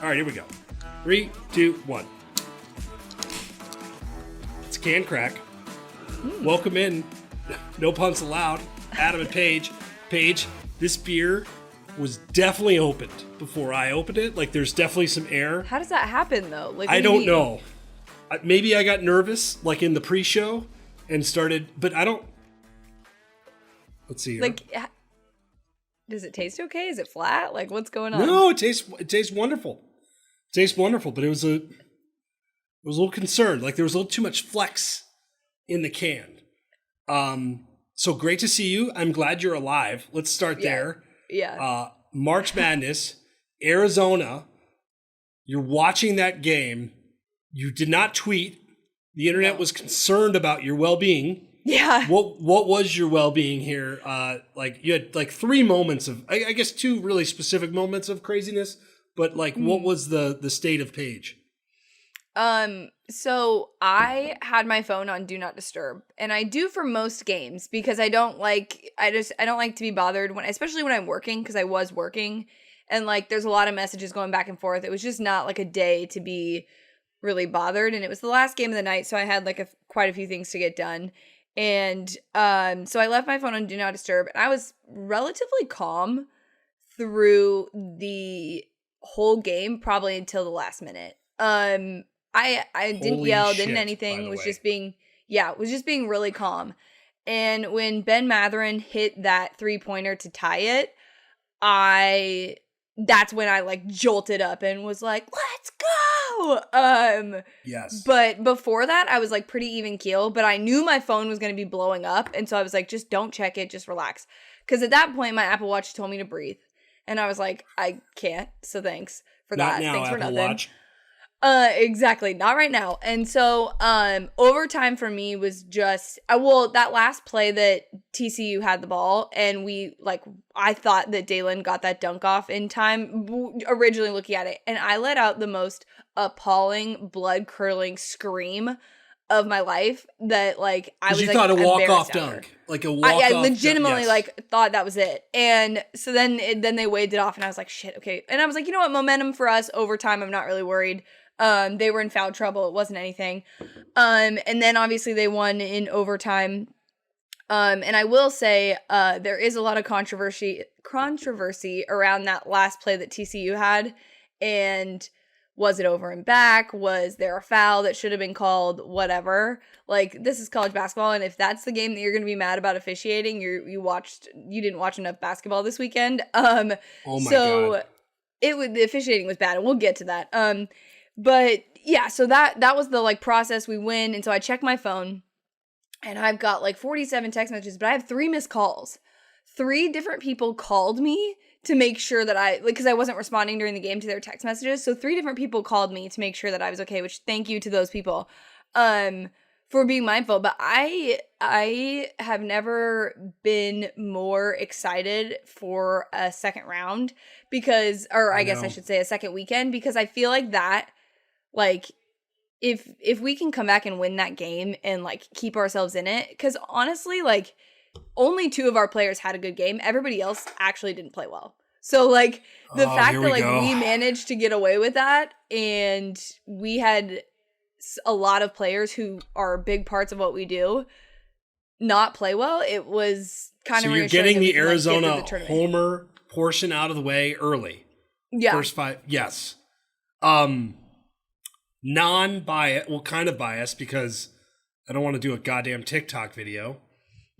All right, here we go. 3, 2, 1. It's can crack. Welcome in. No puns allowed. Adam and Paige. Paige, this beer was definitely opened before I opened it. Like, there's definitely some air. How does that happen, though? Like, I don't know. Maybe I got nervous, like in the pre-show, and started, but I don't. Let's see here. Like, does it taste okay? Is it flat? Like, what's going on? No, it tastes wonderful. It tastes wonderful, but I was a little concerned. Like, there was a little too much flex in the can. So great to see you. I'm glad you're alive. Let's start there. Yeah. March Madness, Arizona. You're watching that game. You did not tweet. The internet was concerned about your well-being. Yeah. What was your well-being here? Like, you had like 3 moments of, I guess 2 really specific moments of craziness. But like, what was the state of Paige? So I had my phone on Do Not Disturb, and I do for most games because I don't like to be bothered especially when I'm working, because I was working, and like there's a lot of messages going back and forth. It was just not like a day to be really bothered, and it was the last game of the night, so I had like quite a few things to get done. And so I left my phone on Do Not Disturb, and I was relatively calm through the whole game, probably until the last minute. I didn't Holy yell, shit, didn't anything, was way. just being really calm. And when Ben Mathurin hit that 3-pointer to tie it, that's when I like jolted up and was like, let's go. Yes. But before that, I was like pretty even keel, but I knew my phone was going to be blowing up. And so I was like, just don't check it, just relax. Because at that point, my Apple Watch told me to breathe. And I was like, I can't. So thanks for that. Not now, Thanks for Apple nothing. Watch. Exactly. Not right now. And so, overtime for me was just, that last play that TCU had the ball, and I thought that Dalen got that dunk off in time, originally looking at it, and I let out the most appalling, blood-curdling scream of my life that, like, I was, you like, thought a walk-off embarrassed dunk. Like a walk-off I legitimately, dunk, yes. thought that was it. And so then they waved it off, and I was like, shit, okay. And I was like, you know what, momentum for us, overtime, I'm not really worried. They were in foul trouble. It wasn't anything. And then obviously they won in overtime. And I will say, there is a lot of controversy around that last play that TCU had. And was it over and back? Was there a foul that should have been called? Whatever. Like, this is college basketball, and if that's the game that you're going to be mad about officiating, you didn't watch enough basketball this weekend. Oh my God. The officiating was bad, and we'll get to that. But yeah, so that was the like process. We win, and so I check my phone, and I've got like 47 text messages, but I have 3 missed calls. 3 different people called me to make sure that because I wasn't responding during the game to their text messages. So 3 different people called me to make sure that I was okay, which thank you to those people for being mindful. But I have never been more excited for a second round I guess I should say a second weekend, because I feel like that, like, if we can come back and win that game and like keep ourselves in it, because honestly, like, only 2 of our players had a good game. Everybody else actually didn't play well. So like the fact that like we managed to get away with that, and we had a lot of players who are big parts of what we do not play well, it was kind of reassuring. So you're getting the Arizona the homer portion out of the way early. Yeah. First 5. Yes. Non-biased, well, kind of biased, because I don't want to do a goddamn TikTok video.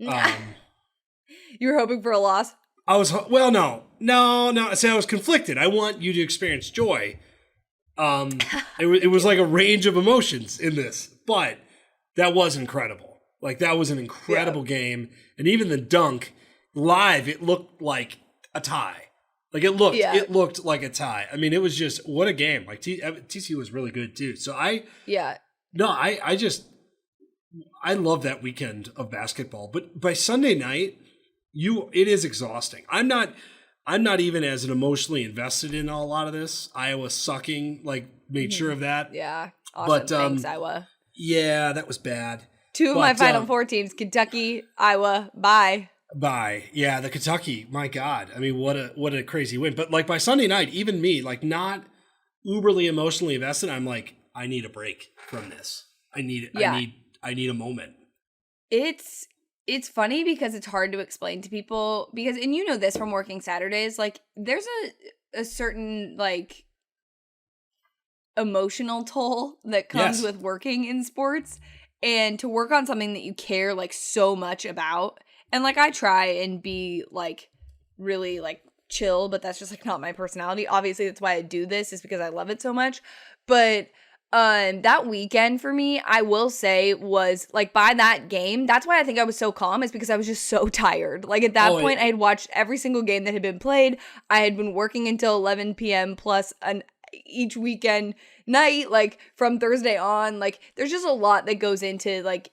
You were hoping for a loss? No. See, I was conflicted. I want you to experience joy. It was like a range of emotions in this, but that was incredible. Like, that was an incredible game. And even the dunk live, it looked like a tie. Like, it looked like a tie. I mean, it was just, what a game. Like, TCU was really good too. So I love that weekend of basketball. But by Sunday night, it is exhausting. I'm not even as emotionally invested in a lot of this. Iowa sucking, like, made sure of that. Yeah. Awesome. But, thanks, Iowa. Yeah, that was bad. 2 of my Final Four teams, Kentucky, Iowa, bye. Yeah, the Kentucky, my God. I mean, what a crazy win. But like by Sunday night, even me, like not uberly emotionally invested. I'm like, I need a break from this. I need a moment. It's funny because it's hard to explain to people because, and you know this from working Saturdays, like there's a certain like emotional toll that comes with working in sports, and to work on something that you care like so much about. And like I try and be like really like chill, but that's just like not my personality. Obviously that's why I do this, is because I love it so much. But that weekend for me, I will say, was like by that game, that's why I think I was so calm, is because I was just so tired. Like at that point, I had watched every single game that had been played. I had been working until 11 p.m. plus each weekend night, like from Thursday on. Like there's just a lot that goes into like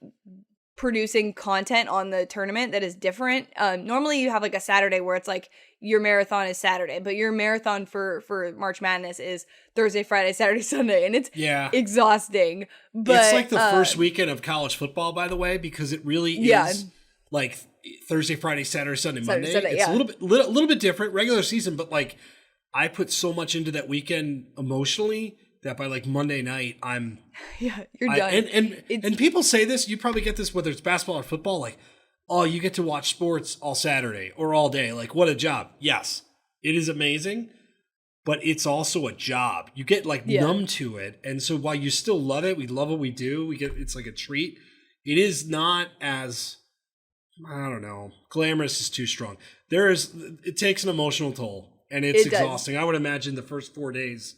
producing content on the tournament that is different. Normally you have like a Saturday where it's like your marathon is Saturday, but your marathon for March Madness is Thursday, Friday, Saturday, Sunday, and it's exhausting. But it's like the first weekend of college football, by the way, because it really is like Thursday, Friday, Saturday, Sunday, Monday. It's a little bit different, regular season, but like I put so much into that weekend emotionally that by like Monday night, you're done. And people say this, you probably get this whether it's basketball or football, like, oh, you get to watch sports all Saturday or all day. Like, what a job. Yes, it is amazing, but it's also a job. You get like numb to it. And so while you still love it, we love what we do, it's like a treat. It is not as, I don't know, glamorous is too strong. It takes an emotional toll, and it's exhausting. I would imagine the first 4 days,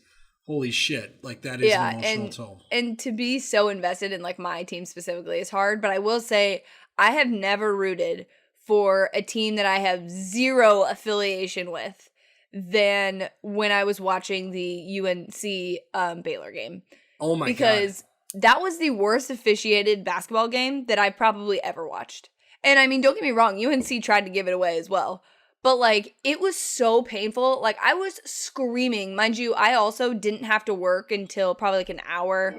holy shit, like that is an emotional toll. And to be so invested in like my team specifically is hard, but I will say I have never rooted for a team that I have zero affiliation with than when I was watching the UNC Baylor game. Oh my God. Because that was the worst officiated basketball game that I've probably ever watched. And I mean, don't get me wrong, UNC tried to give it away as well. But, like, it was so painful. Like, I was screaming. Mind you, I also didn't have to work until probably, like, an hour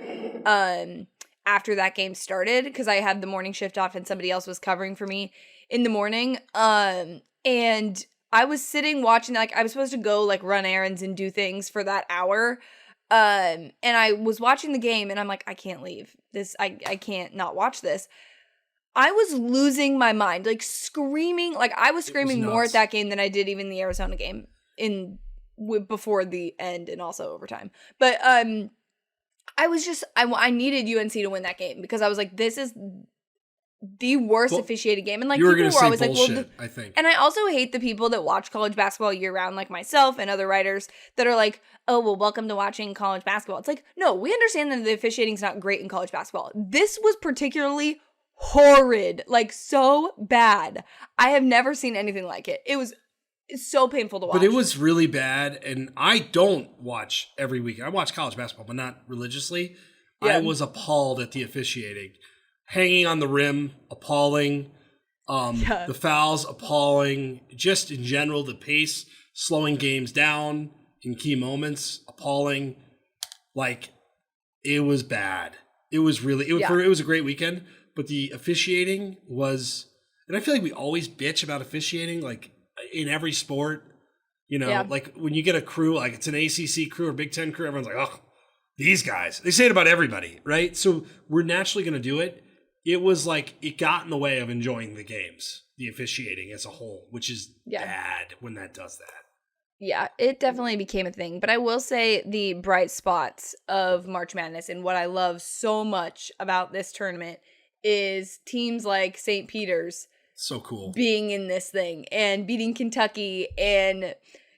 after that game started, because I had the morning shift off and somebody else was covering for me in the morning. And I was sitting watching, like, I was supposed to go, like, run errands and do things for that hour. And I was watching the game, and I'm like, I can't leave. I can't not watch this. I was losing my mind, like screaming. Like I was screaming more at that game than I did even the Arizona game before the end and also overtime. But I was just I needed UNC to win that game because I was like, this is the worst officiated game. And like people were always like, well, I think. And I also hate the people that watch college basketball year round, like myself and other writers that are like, oh, well, welcome to watching college basketball. It's like, no, we understand that the officiating's not great in college basketball. This was particularly horrid, like so bad. I have never seen anything like it. It's so painful to watch. But it was really bad, and I don't watch every week. I watch college basketball, but not religiously. Yeah. I was appalled at the officiating. Hanging on the rim, appalling. The fouls, appalling. Just in general, the pace, slowing games down in key moments, appalling. Like, it was bad. It was really, it was a great weekend. But the officiating was, and I feel like we always bitch about officiating, like in every sport, you know, like when you get a crew, like it's an ACC crew or Big Ten crew, everyone's like, oh, these guys. They say it about everybody, right? So we're naturally going to do it. It was like, it got in the way of enjoying the games, the officiating as a whole, which is bad when that does that. Yeah, it definitely became a thing. But I will say the bright spots of March Madness and what I love so much about this tournament is teams like St. Peter's so cool being in this thing and beating Kentucky and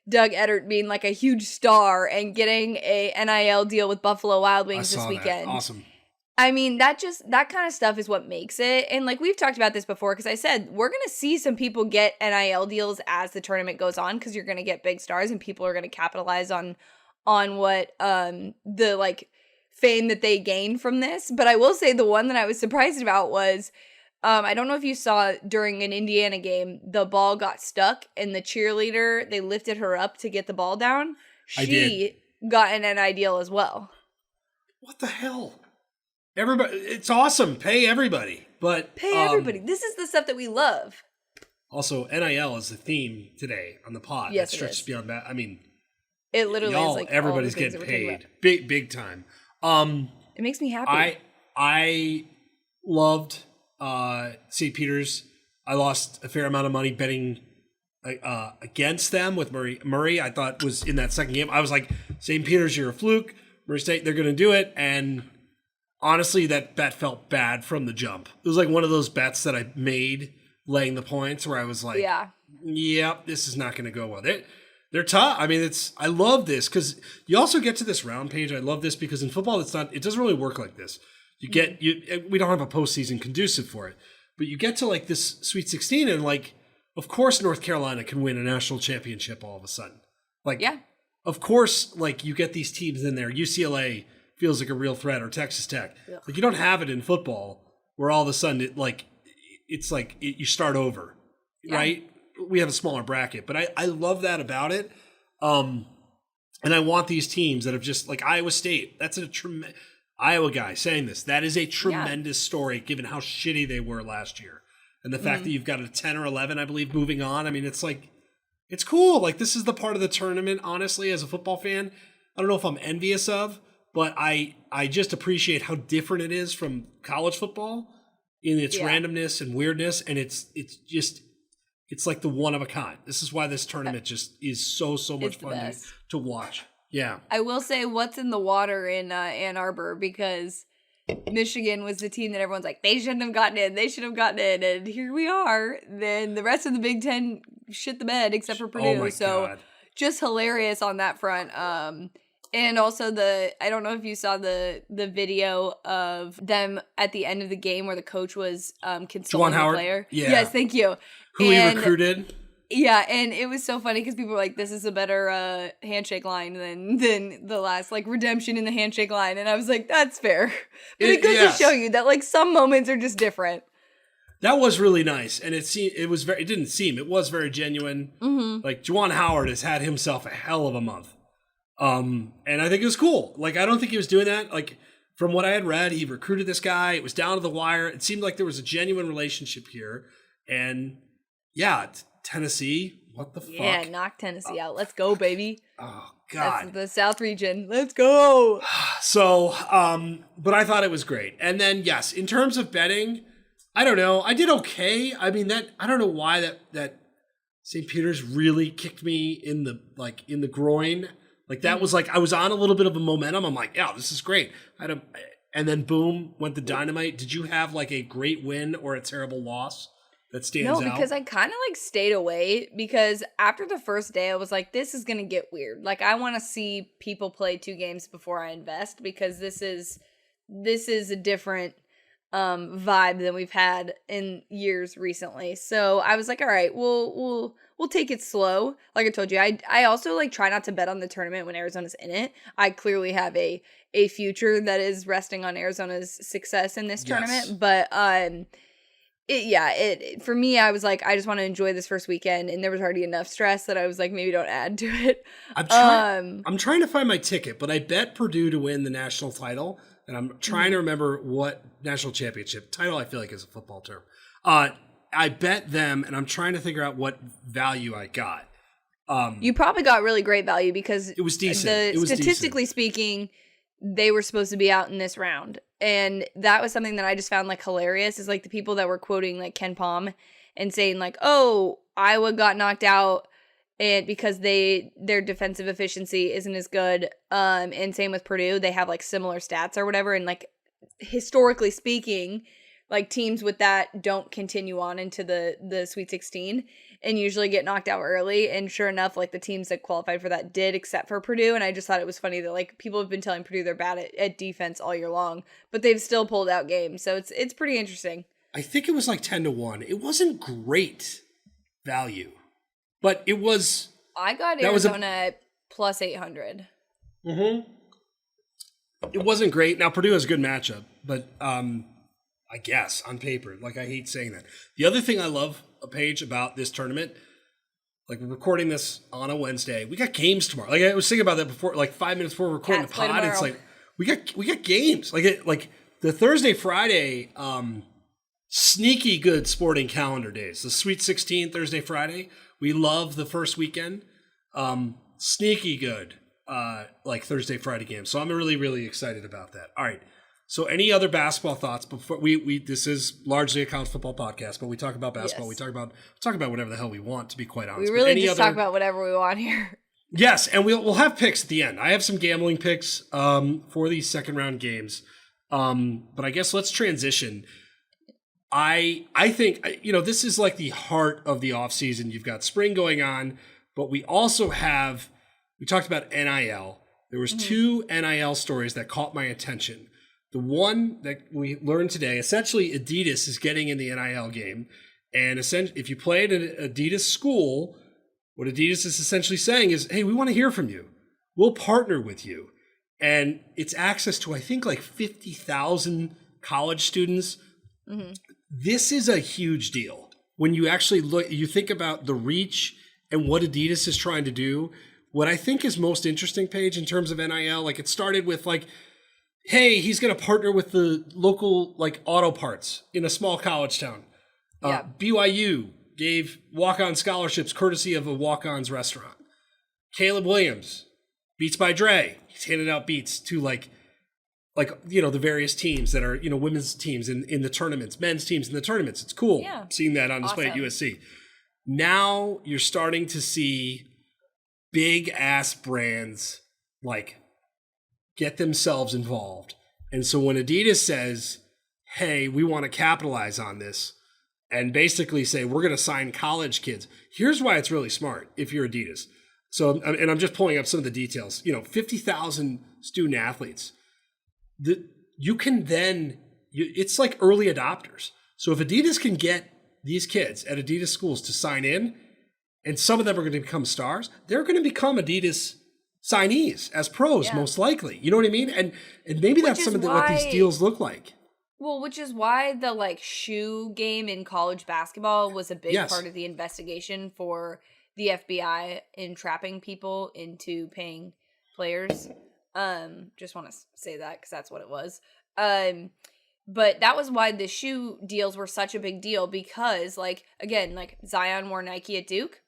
Doug Edert being like a huge star and getting a NIL deal with Buffalo Wild Wings this weekend. That. Awesome. I mean, that kind of stuff is what makes it. And like we've talked about this before, because I said we're going to see some people get NIL deals as the tournament goes on, because you're going to get big stars and people are going to capitalize on what the like fame that they gain from this. But I will say the one that I was surprised about was, I don't know if you saw during an Indiana game, the ball got stuck and the cheerleader, they lifted her up to get the ball down. She got an NIL deal as well. What the hell? Everybody, it's awesome. Pay everybody. But pay everybody. This is the stuff that we love. Also, NIL is the theme today on the pod. Yes, that stretches beyond that. I mean, It literally is like everybody's all the things getting that we're talking paid, big time. It makes me happy. I loved St. Peter's. I lost a fair amount of money betting against them with Murray. I thought was in that second game. I was like, St. Peter's, you're a fluke. Murray State, they're going to do it. And honestly, that bet felt bad from the jump. It was like one of those bets that I made laying the points where I was like, yep, this is not going to go well. They're tough. I mean, I love this because you also get to this round page. I love this because in football, it doesn't really work like this. We don't have a postseason conducive for it, but you get to like this Sweet 16 and like, of course, North Carolina can win a national championship all of a sudden. Like, of course, like you get these teams in there. UCLA feels like a real threat, or Texas Tech. Yeah. Like you don't have it in football where all of a sudden you start over, right? We have a smaller bracket, but I love that about it. And I want these teams that have just like Iowa State. That's a tremendous Iowa guy saying this. That is a tremendous story given how shitty they were last year. And the fact that you've got a 10 or 11, I believe, moving on. I mean, it's like, it's cool. Like this is the part of the tournament, honestly, as a football fan, I don't know if I'm envious of, but I just appreciate how different it is from college football in its randomness and weirdness. And it's like the one of a kind. This is why this tournament just is so much fun to watch. Yeah. I will say what's in the water in Ann Arbor because Michigan was the team that everyone's like, they shouldn't have gotten in. They should have gotten in. And here we are. Then the rest of the Big Ten shit the bed except for Purdue. Oh my so God. Just hilarious on that front. And also I don't know if you saw the video of them at the end of the game where the coach was consoling the player. Yeah. Yes, thank you. Who he recruited. Yeah, and it was so funny because people were like, this is a better handshake line than the last, like, redemption in the handshake line. And I was like, that's fair. But it goes to show you that, like, some moments are just different. That was really nice. And it was very genuine. Mm-hmm. Like, Juwan Howard has had himself a hell of a month. And I think it was cool. Like, I don't think he was doing that. Like, from what I had read, he recruited this guy. It was down to the wire. It seemed like there was a genuine relationship here. And, yeah, Tennessee, what the fuck? Yeah, knock Tennessee out. Let's go, baby. Oh, God. That's the South region. Let's go. So, but I thought it was great. And then, yes, in terms of betting, I don't know. I did okay. I mean, I don't know why that St. Peter's really kicked me in the groin. Like, that was like, I was on a little bit of a momentum. I'm like, yeah, this is great. And then, boom, went the dynamite. Did you have, like, a great win or a terrible loss that stands out? No, because I kind of, like, stayed away because after the first day, I was like, this is going to get weird. Like, I want to see people play 2 games before I invest because this is a different vibe than we've had in years recently. So I was like, all right, we'll take it slow. Like I told you, I also like try not to bet on the tournament when Arizona's in it. I clearly have a future that is resting on Arizona's success in this tournament, but for me, I was like, I just want to enjoy this first weekend, and there was already enough stress that I was like, maybe don't add to it. I'm trying to find my ticket, but I bet Purdue to win the national title, and I'm trying to remember what national championship title. I feel like is a football term. I bet them, and I'm trying to figure out what value I got. You probably got really great value because it was decent. Statistically speaking, they were supposed to be out in this round. And that was something that I just found like hilarious is like the people that were quoting like Ken Palm and saying like, oh, Iowa got knocked out and because their defensive efficiency isn't as good. And same with Purdue, they have like similar stats or whatever. And like historically speaking, like teams with that don't continue on into the Sweet 16 and usually get knocked out early. And sure enough, like the teams that qualified for that did, except for Purdue. And I just thought it was funny that like people have been telling Purdue they're bad at defense all year long, but they've still pulled out games. So it's pretty interesting. I think it was like 10-1. It wasn't great value, but it was. I got Arizona at plus 800. Mm-hmm. It wasn't great. Now Purdue has a good matchup, but I guess on paper, like I hate saying that. The other thing I love, Paige, about this tournament, like we're recording this on a Wednesday. We got games tomorrow. Like I was thinking about that before, like 5 minutes before recording the pod. It's like we got games. Like the Thursday, Friday, sneaky good sporting calendar days. The Sweet 16 Thursday, Friday. We love the first weekend. Sneaky good like Thursday, Friday games. So I'm really, really excited about that. All right. So any other basketball thoughts before we this is largely a college football podcast, but we talk about basketball. Yes. We talk about whatever the hell we want, to be quite honest. We really just talk about whatever we want here. Yes, and we'll have picks at the end. I have some gambling picks for these second round games. But I guess let's transition. I think, this is like the heart of the offseason. You've got spring going on, but we also have, we talked about NIL. There was two NIL stories that caught my attention. The one that we learned today, essentially Adidas is getting in the NIL game. And if you play at an Adidas school, what Adidas is essentially saying is, hey, we want to hear from you. We'll partner with you. And it's access to, I think, like 50,000 college students. This is a huge deal. When you actually you think about the reach and what Adidas is trying to do. What I think is most interesting, Paige, in terms of NIL, like it started with like, hey, he's going to partner with the local like auto parts in a small college town. BYU gave walk-on scholarships courtesy of a walk-ons restaurant. Caleb Williams, Beats by Dre, he's handed out beats to like the various teams that are, women's teams in the tournaments, men's teams in the tournaments. It's cool seeing that on display at USC. Now you're starting to see big ass brands like get themselves involved. And so when Adidas says, hey, we want to capitalize on this and basically say, we're going to sign college kids. Here's why it's really smart if you're Adidas. So, and I'm just pulling up some of the details, 50,000 student athletes. You can then, it's like early adopters. So if Adidas can get these kids at Adidas schools to sign in, and some of them are going to become stars, they're going to become Adidas signees as pros, most likely. You know what I mean? And maybe that's some of what these deals look like. Well, which is why the like shoe game in college basketball was a big part of the investigation for the FBI in trapping people into paying players. Just want to say that because that's what it was. But that was why the shoe deals were such a big deal because, like, again, like Zion wore Nike at Duke.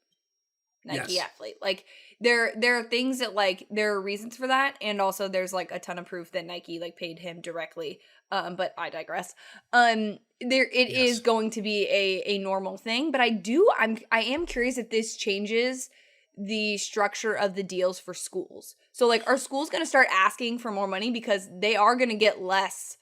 Nike athlete. Like there are things that like there are reasons for that, and also there's like a ton of proof that Nike like paid him directly. But I digress. It is going to be a normal thing, but I am curious if this changes the structure of the deals for schools. So like are schools going to start asking for more money because they are going to get less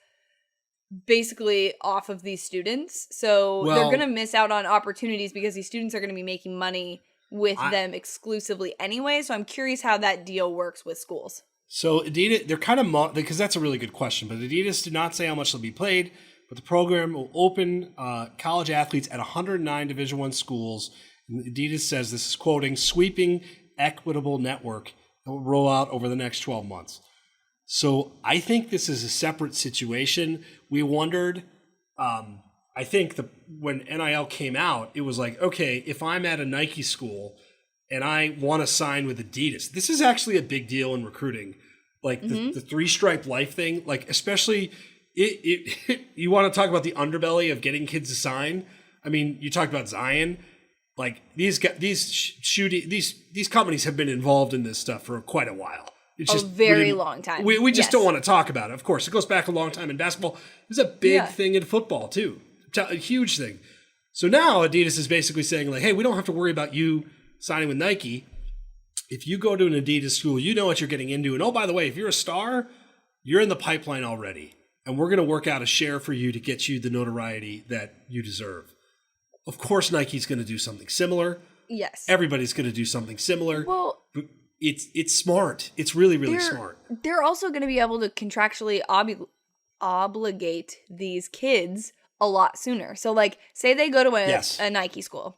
basically off of these students. So they're going to miss out on opportunities because these students are going to be making money with them exclusively anyway. So I'm curious how that deal works with schools. So Adidas, they're kind of, because that's a really good question, but Adidas did not say how much they'll be paid, but the program will open college athletes at 109 Division I schools. And Adidas says this is quoting, sweeping equitable network that will roll out over the next 12 months. So I think this is a separate situation. We wondered, I think when NIL came out, it was like, okay, if I'm at a Nike school and I want to sign with Adidas, this is actually a big deal in recruiting. Like the three-stripe life thing, like especially you want to talk about the underbelly of getting kids to sign. I mean, you talked about Zion. Like these companies have been involved in this stuff for quite a while. It's just a very long time. We just don't want to talk about it. Of course, it goes back a long time in basketball. It's a big thing in football too. A huge thing. So now Adidas is basically saying like, hey, we don't have to worry about you signing with Nike. If you go to an Adidas school, you know what you're getting into. And oh, by the way, if you're a star, you're in the pipeline already. And we're going to work out a share for you to get you the notoriety that you deserve. Of course, Nike's going to do something similar. Yes. Everybody's going to do something similar. Well, but it's smart. It's really, really smart. They're also going to be able to contractually obligate these kids a lot sooner. So like say they go to a Nike school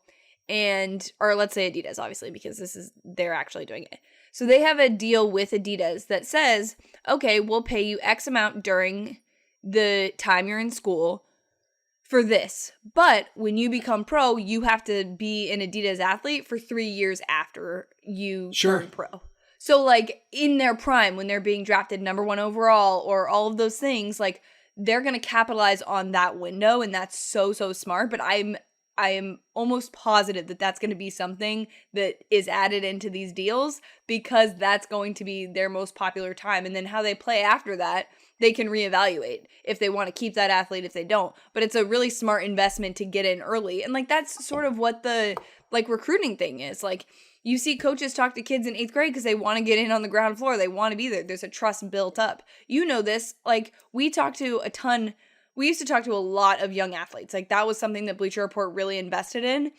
or let's say Adidas, obviously, because they're actually doing it. So they have a deal with Adidas that says, okay, we'll pay you X amount during the time you're in school for this. But when you become pro, you have to be an Adidas athlete for 3 years after you turn pro. So like in their prime, when they're being drafted number 1 overall or all of those things, like they're going to capitalize on that window, and that's so smart. But I'm I am almost positive that that's going to be something that is added into these deals because that's going to be their most popular time. And then how they play after that, they can reevaluate if they want to keep that athlete, if they don't. But it's a really smart investment to get in early. And like, that's sort of what the like recruiting thing is. Like, you see coaches talk to kids in 8th grade because they want to get in on the ground floor. They want to be there. There's a trust built up. You know this. Like, we used to talk to a lot of young athletes. Like, that was something that Bleacher Report really invested in.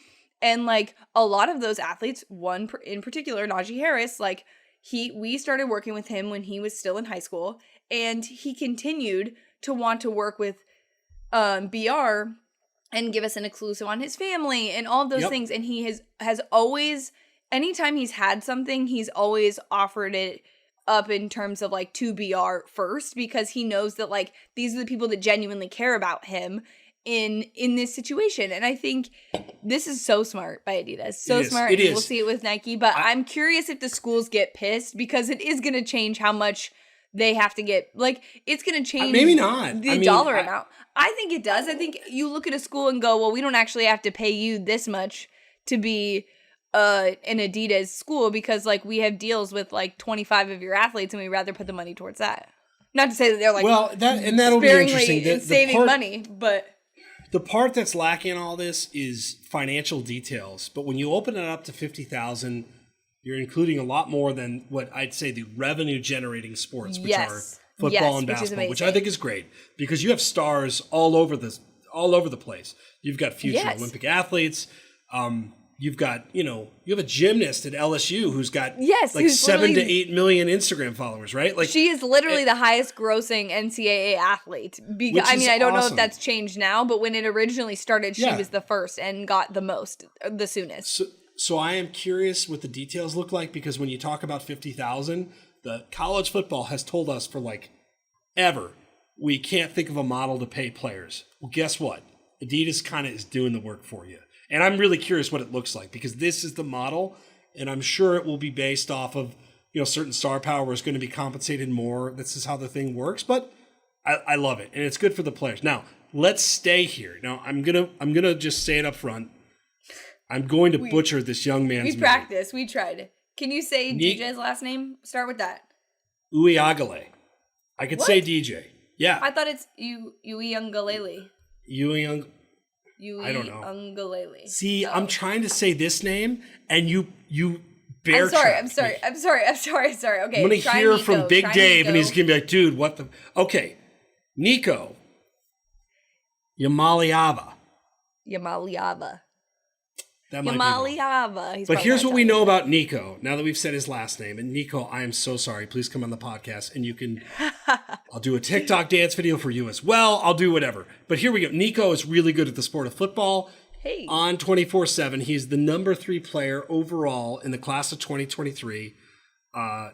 And like, a lot of those athletes, one in particular, Najee Harris, like, we started working with him when he was still in high school, and he continued to want to work with BR and give us an exclusive on his family and all of those things. And he has always, anytime he's had something, he's always offered it up in terms of like to BR first, because he knows that like these are the people that genuinely care about him in this situation. And I think this is so smart by Adidas. So smart. And we'll see it with Nike, but I'm curious if the schools get pissed, because it is going to change how much they have to get. Like, it's going to change maybe not the dollar amount. I think it does. I think you look at a school and go, well, we don't actually have to pay you this much to be an Adidas school, because like we have deals with like 25 of your athletes and we'd rather put the money towards that. Not to say that they're like, well, that'll be interesting. Saving money, but the part that's lacking in all this is financial details. But when you open it up to 50,000, you're including a lot more than what I'd say the revenue generating sports, which are football and basketball, which I think is great, because you have stars all over the place. You've got future Olympic athletes. You've got, you have a gymnast at LSU who's got like 7 to 8 million Instagram followers, right? Like, she is literally the highest grossing NCAA athlete. I don't know if that's changed now, but when it originally started, she was the first and got the most, the soonest. So I am curious what the details look like, because when you talk about 50,000, the college football has told us for like ever, we can't think of a model to pay players. Well, guess what? Adidas kind of is doing the work for you. And I'm really curious what it looks like, because this is the model, and I'm sure it will be based off of, certain star power is going to be compensated more. This is how the thing works, but I love it, and it's good for the players. Now, let's stay here. Now, I'm gonna just say it up front. I'm going to butcher this young man's name. We practiced. We tried. Can you say DJ's last name? Start with that. Iamaleava. I could say DJ. Yeah. I thought it's Iamaleava. I don't know. Uiagalelei. See, I'm trying to say this name, and you bear I'm sorry. Okay. I'm going to hear from Big Dave, and he's going to be like, dude, what the... Okay. Nico Iamaleava. That might be wrong. But here's what we know about Nico, now that we've said his last name. And Nico, I am so sorry. Please come on the podcast, and you can... I'll do a TikTok dance video for you as well. I'll do whatever. But here we go. Nico is really good at the sport of football. Hey. On 24/7, he's the number 3 player overall in the class of 2023.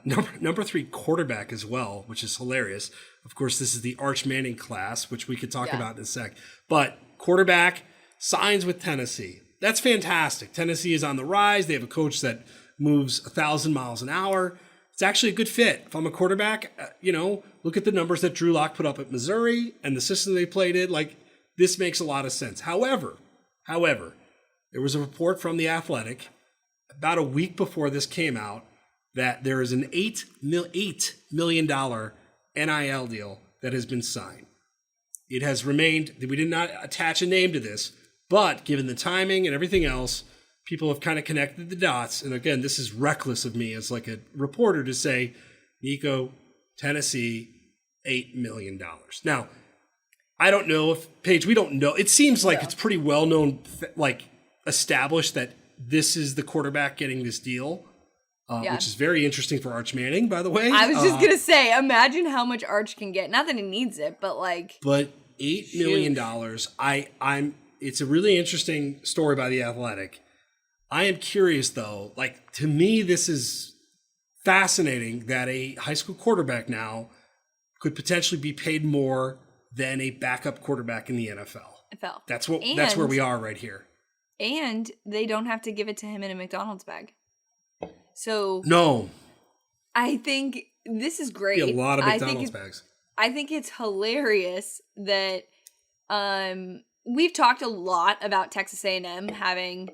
Number 3 quarterback as well, which is hilarious. Of course, this is the Arch Manning class, which we could talk about in a sec. But quarterback signs with Tennessee. That's fantastic. Tennessee is on the rise. They have a coach that moves 1,000 miles an hour. It's actually a good fit. If I'm a quarterback, look at the numbers that Drew Lock put up at Missouri and the system they played in. Like, this makes a lot of sense. However, there was a report from The Athletic about a week before this came out that there is an $8 million NIL deal that has been signed. It has remained, we did not attach a name to this, but given the timing and everything else, people have kind of connected the dots. And again, this is reckless of me as like a reporter to say, Nico, Tennessee, $8 million. Now, I don't know if, Paige, we don't know. It seems like it's pretty well known, like established that this is the quarterback getting this deal, which is very interesting for Arch Manning, by the way. I was just going to say, imagine how much Arch can get. Not that he needs it, but like. But $8 million, it's a really interesting story by The Athletic. I am curious, though. Like, to me, this is fascinating that a high school quarterback now could potentially be paid more than a backup quarterback in the NFL. That's where we are right here. And they don't have to give it to him in a McDonald's bag. So no, I think this is great. Be a lot of McDonald's bags. I think it's hilarious that we've talked a lot about Texas A&M having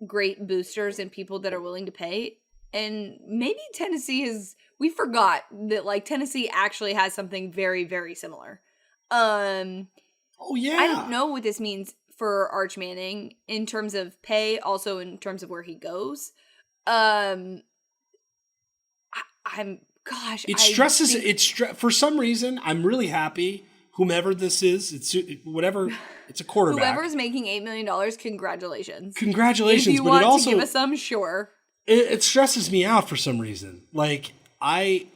great boosters and people that are willing to pay. And maybe Tennessee we forgot that like Tennessee actually has something very, very similar. Oh yeah. I don't know what this means for Arch Manning in terms of pay, also in terms of where he goes. It stresses. For some reason, I'm really happy. Whomever this is, it's whatever. It's a quarterback. Whoever's making $8 million, congratulations. Congratulations. If you but want it also, to give us some, sure. It stresses me out for some reason. Like I'm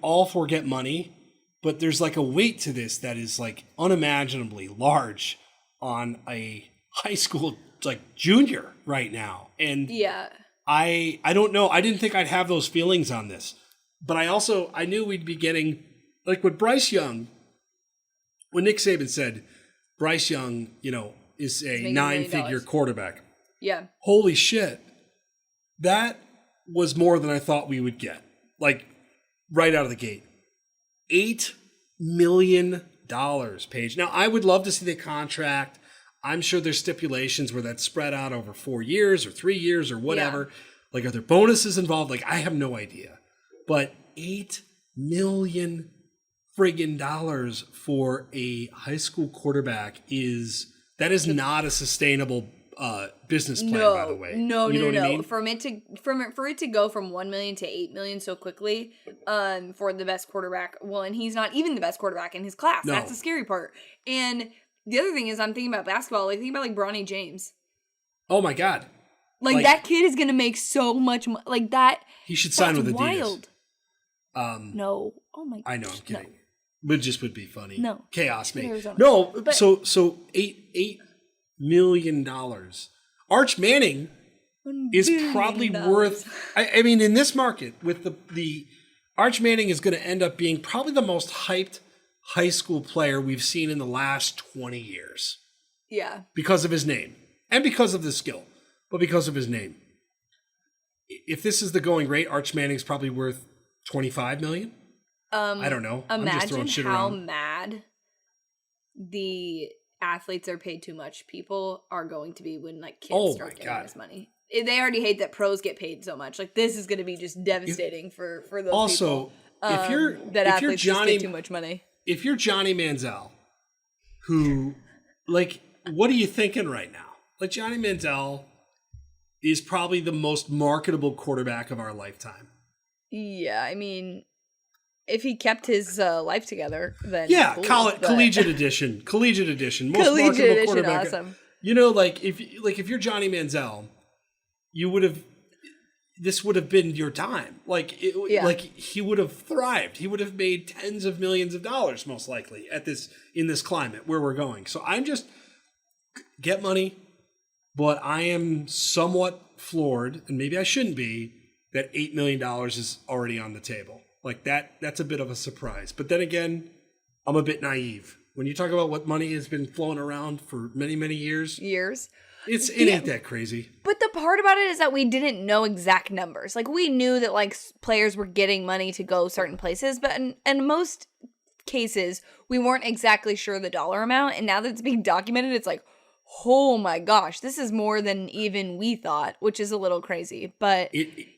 all for get money, but there's like a weight to this that is like unimaginably large on a high school like junior right now. And yeah. I don't know. I didn't think I'd have those feelings on this. But I knew we'd be getting, like with Bryce Young, when Nick Saban said Bryce Young, is a 9-figure quarterback. Yeah. Holy shit. That was more than I thought we would get. Like, right out of the gate. $8 million, Paige. Now, I would love to see the contract. I'm sure there's stipulations where that's spread out over 4 years or 3 years or whatever. Yeah. Like, are there bonuses involved? Like, I have no idea. But $8 million friggin' dollars for a high school quarterback is not a sustainable business plan, by the way. No. I mean? For it to go from 1 million to 8 million so quickly, for the best quarterback. Well, and he's not even the best quarterback in his class. No. That's the scary part. And the other thing is, I'm thinking about basketball. Like, think about like Bronny James. Oh my God! Like that kid is gonna make so much money. Like that. He should sign with Adidas. Wild. No. Oh my. I know. I'm kidding. No. It just would be funny. No. Chaos, mate. No. But, so $8 million. Arch Manning is probably worth. I mean, in this market with the Arch Manning is going to end up being probably the most hyped high school player we've seen in the last 20 years. Yeah. Because of his name and because of the skill, but because of his name. If this is the going rate, Arch Manning's probably worth $25 million. I don't know. Imagine how mad the athletes are paid too much people are going to be when like kids start getting this money. They already hate that pros get paid so much. Like this is going to be just devastating for those also, people. If you're Johnny, just get too much money. If you're Johnny Manziel, who like what are you thinking right now? Like Johnny Manziel is probably the most marketable quarterback of our lifetime. Yeah, I mean, if he kept his life together, then cool, collegiate edition, most marketable quarterback. Awesome. Like if you're Johnny Manziel, this would have been your time. Like he would have thrived. He would have made tens of millions of dollars most likely in this climate where we're going. So I'm just get money, but I am somewhat floored, and maybe I shouldn't be, that $8 million is already on the table. Like that's a bit of a surprise. But then again, I'm a bit naive. When you talk about what money has been flowing around for many, many years. It ain't that crazy. But the part about it is that we didn't know exact numbers. Like we knew that like players were getting money to go certain places, but in most cases, we weren't exactly sure the dollar amount. And now that it's being documented, it's like, oh my gosh, this is more than even we thought, which is a little crazy. But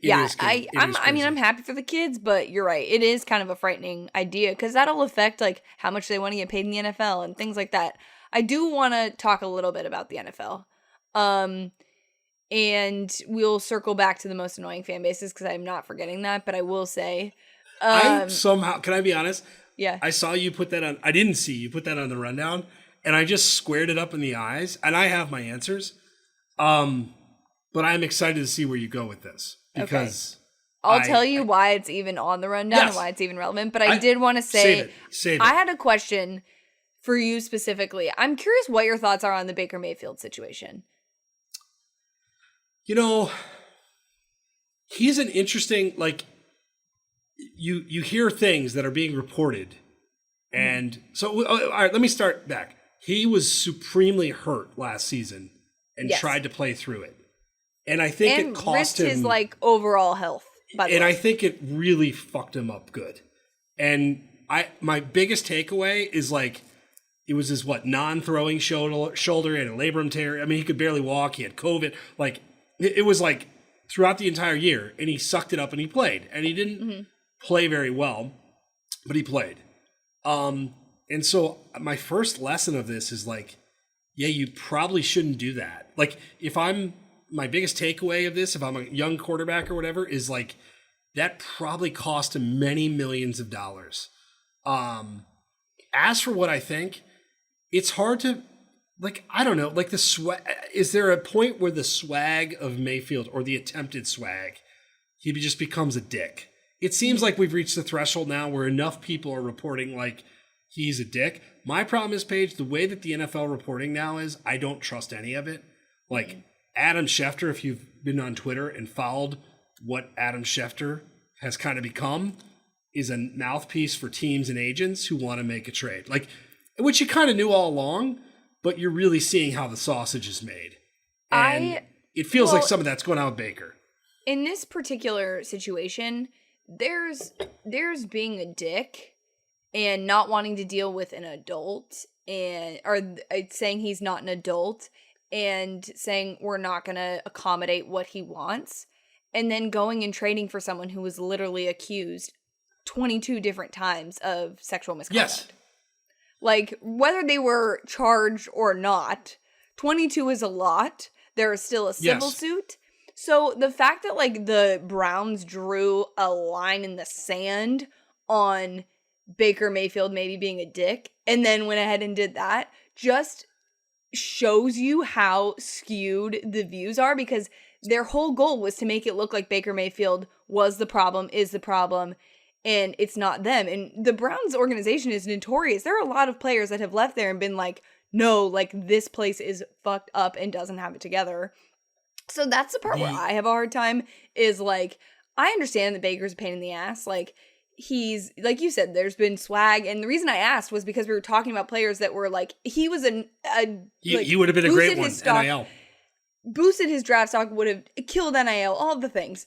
I'm happy for the kids, but you're right. It is kind of a frightening idea because that'll affect like how much they want to get paid in the NFL and things like that. I do want to talk a little bit about the NFL. And we'll circle back to the most annoying fan bases because I'm not forgetting that, but I will say, can I be honest? Yeah. I saw you put that on. I didn't see you put that on the rundown. And I just squared it up in the eyes, and I have my answers. But I'm excited to see where you go with this because I'll tell you why it's even on the rundown and why it's even relevant. But I did want to say, save it. I had a question for you specifically. I'm curious what your thoughts are on the Baker Mayfield situation. He's an interesting, like, you hear things that are being reported. And so, all right, let me start back. He was supremely hurt last season and tried to play through it. And I think it cost him his like overall health, by the way. And I think it really fucked him up good. And my biggest takeaway is like it was his non-throwing shoulder and a labrum tear. I mean, he could barely walk. He had COVID. Like it was like throughout the entire year, and he sucked it up and he played, and he didn't play very well, but he played. And so my first lesson of this is like, yeah, you probably shouldn't do that. Like my biggest takeaway of this, if I'm a young quarterback or whatever, is like that probably cost him many millions of dollars. As for what I think, it's hard to, like, I don't know, like the swag. Is there a point where the swag of Mayfield or the attempted swag, he just becomes a dick? It seems like we've reached the threshold now where enough people are reporting like he's a dick. My problem is, Paige, the way that the NFL reporting now is, I don't trust any of it. Like Adam Schefter, if you've been on Twitter and followed what Adam Schefter has kind of become, is a mouthpiece for teams and agents who want to make a trade. Like, which you kind of knew all along, but you're really seeing how the sausage is made. And it feels like some of that's going on with Baker. In this particular situation, there's being a dick and not wanting to deal with an adult, or saying he's not an adult, and saying we're not going to accommodate what he wants, and then going and trading for someone who was literally accused 22 different times of sexual misconduct. Yes. Like, whether they were charged or not, 22 is a lot. There is still a civil suit. So the fact that, like, the Browns drew a line in the sand on Baker Mayfield maybe being a dick, and then went ahead and did that, just shows you how skewed the views are, because their whole goal was to make it look like Baker Mayfield was the problem, is the problem, and it's not them. And the Browns organization is notorious. There are a lot of players that have left there and been like, no, like, this place is fucked up and doesn't have it together. So that's the part where I have a hard time, is like, I understand that Baker's a pain in the ass. Like, he's, like you said, there's been swag. And the reason I asked was because we were talking about players that were like, he was he would have been a great one, NIL. Boosted his draft stock, would have killed NIL, all the things.